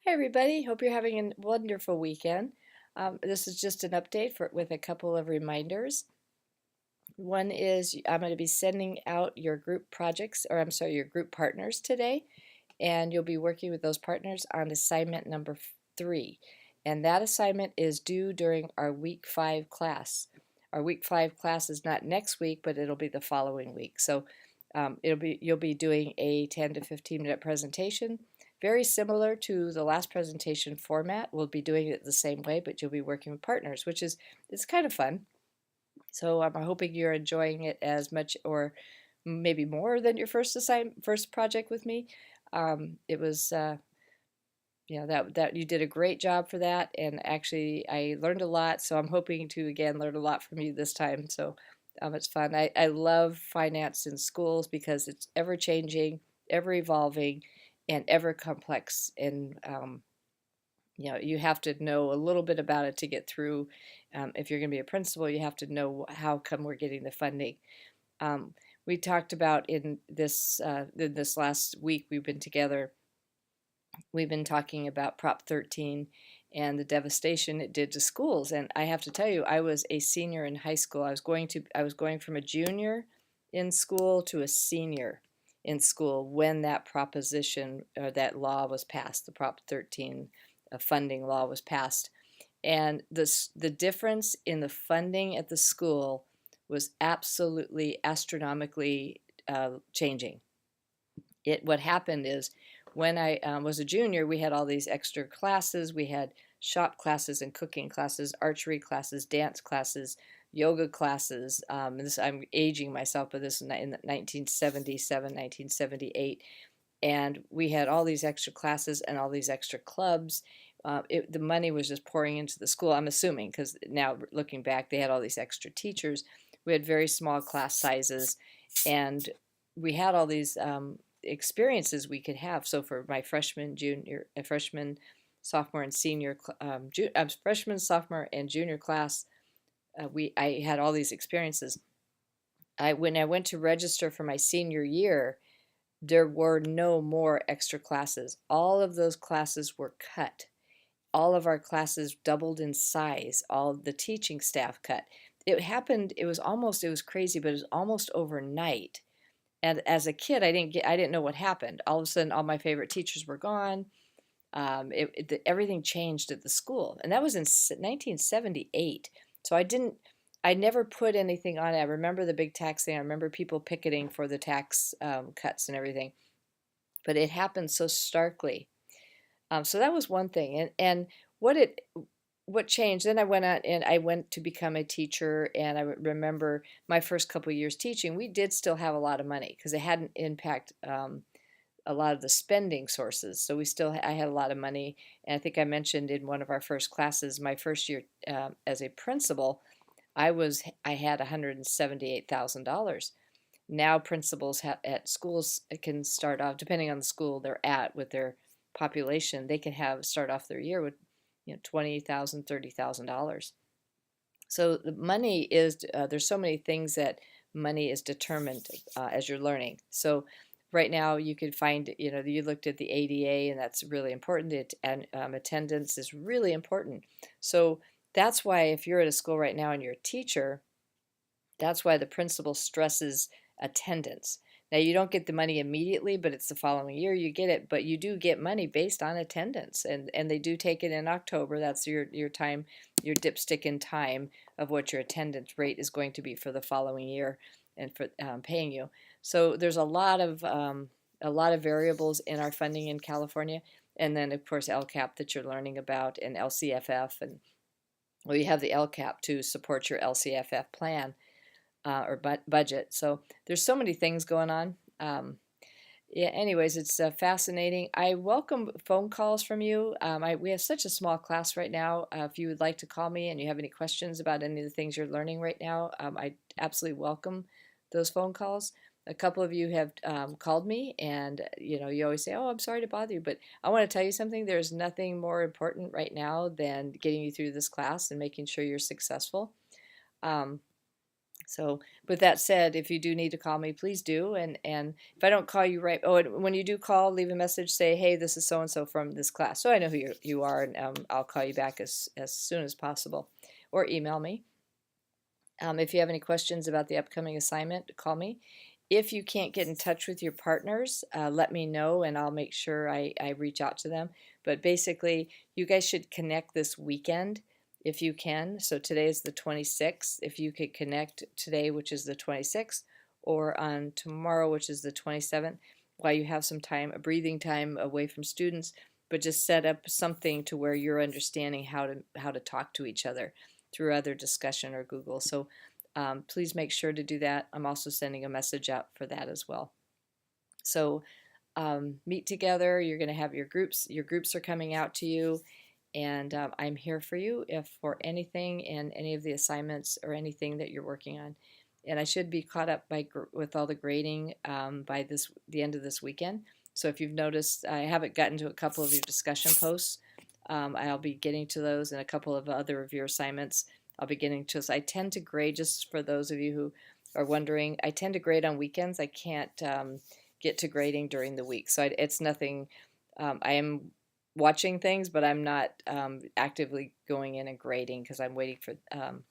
Hey everybody, hope you're having a wonderful weekend. This is just an update with a couple of reminders. One is I'm going to be sending out your group projects, or I'm sorry, your group partners today, and you'll be working with those partners on assignment number 3. And that assignment is due during our week 5 class. Our week 5 class is not next week, but it'll be the following week. So you'll be doing a 10 to 15-minute presentation, very similar to the last presentation format. We'll be doing it the same way, but you'll be working with partners, which is it's kind of fun. So I'm hoping you're enjoying it as much or maybe more than your first project with me. It was that you did a great job for that, and actually I learned a lot. So I'm hoping to again learn a lot from you this time. So it's fun. I love finance in schools because it's ever changing, ever evolving, and ever complex. And you have to know a little bit about it to get through. If you're going to be a principal, you have to know how come we're getting the funding. Um, we talked about in this last week we've been together. We've been talking about Prop 13 and the devastation it did to schools. And I have to tell you, I was a senior in high school. I was going from a junior in school to a senior in school when that proposition or that law was passed. The Prop 13 funding law was passed. And the difference in the funding at the school was absolutely astronomically changing. What happened is when I was a junior, we had all these extra classes. We had shop classes and cooking classes, archery classes, dance classes, yoga classes. I'm aging myself, but this is in 1977, 1978. And we had all these extra classes and all these extra clubs. The money was just pouring into the school, I'm assuming, because now looking back, they had all these extra teachers. We had very small class sizes, and we had all these experiences we could have. So for my freshman, sophomore, and senior, freshman, sophomore, and junior class, I had all these experiences. When I went to register for my senior year, there were no more extra classes. All of those classes were cut. All of our classes doubled in size. All the teaching staff cut. It was crazy, but it was almost overnight. And as a kid, I didn't know what happened. All of a sudden, all my favorite teachers were gone. Everything changed at the school, and that was in 1978. So I never put anything on it. I remember the big tax thing. I remember people picketing for the tax cuts and everything, but it happened so starkly. So that was one thing, and what it what changed, then I went out and I went to become a teacher, and I remember my first couple of years teaching, we did still have a lot of money because it hadn't impact a lot of the spending sources. So I had a lot of money, and I think I mentioned in one of our first classes, my first year as a principal, I had $178,000. Now principals at schools can start off, depending on the school they're at with their population, they can start off their year with $20,000, $30,000. So the money is there's so many things that money is determined as you're learning. So right now you could find, you looked at the ADA, and that's really important. And attendance is really important. So that's why if you're at a school right now and you're a teacher, that's why the principal stresses attendance. Now you don't get the money immediately, but it's the following year you get it, but you do get money based on attendance, and they do take it in October. That's your time, your dipstick in time of what your attendance rate is going to be for the following year and for paying you. So there's a lot of variables in our funding in California, and then of course LCAP that you're learning about, and LCFF, and well, you have the LCAP to support your LCFF plan or budget. So there's so many things going on. Yeah. Anyways, it's fascinating. I welcome phone calls from you. We have such a small class right now. If you would like to call me and you have any questions about any of the things you're learning right now, I absolutely welcome those phone calls. A couple of you have called me, and you always say, "Oh, I'm sorry to bother you," but I want to tell you something. There's nothing more important right now than getting you through this class and making sure you're successful. Um, So with that said, if you do need to call me, please do. And if I don't call you right, oh, and when you do call, leave a message, say, hey, this is so and so from this class, so I know who you are, and I'll call you back as soon as possible, or email me. If you have any questions about the upcoming assignment, call me. If you can't get in touch with your partners, let me know and I'll make sure I reach out to them. But basically, you guys should connect this weekend if you can. So today is the 26th. If you could connect today, which is the 26th, or on tomorrow, which is the 27th, while you have some time, a breathing time away from students, but just set up something to where you're understanding how to talk to each other through other discussion or Google. So please make sure to do that. I'm also sending a message out for that as well. So meet together. You're going to have your groups. Your groups are coming out to you, and I'm here for you if for anything in any of the assignments or anything that you're working on. And I should be caught up with all the grading by the end of this weekend. So if you've noticed, I haven't gotten to a couple of your discussion posts. I'll be getting to those, and a couple of other of your assignments I'll be getting to. So I tend to grade, just for those of you who are wondering, I tend to grade on weekends. I can't get to grading during the week. So it's nothing, I am watching things, but I'm not actively going in and grading because I'm waiting for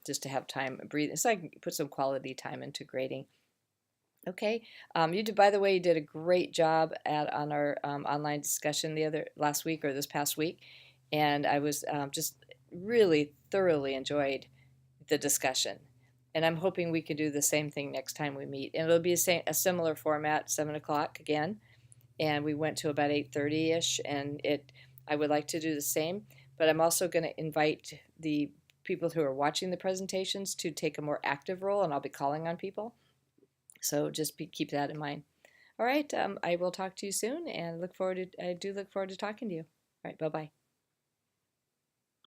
just to have time breathing, so I can put some quality time into grading. Okay, you did. By the way, you did a great job on our online discussion last week or this past week, and I was just really thoroughly enjoyed the discussion. And I'm hoping we can do the same thing next time we meet. And it'll be a similar format, 7 o'clock again. And we went to about 8:30ish, and I would like to do the same. But I'm also going to invite the people who are watching the presentations to take a more active role, and I'll be calling on people. So just keep that in mind. All right, I will talk to you soon, and I do look forward to talking to you. All right, bye bye.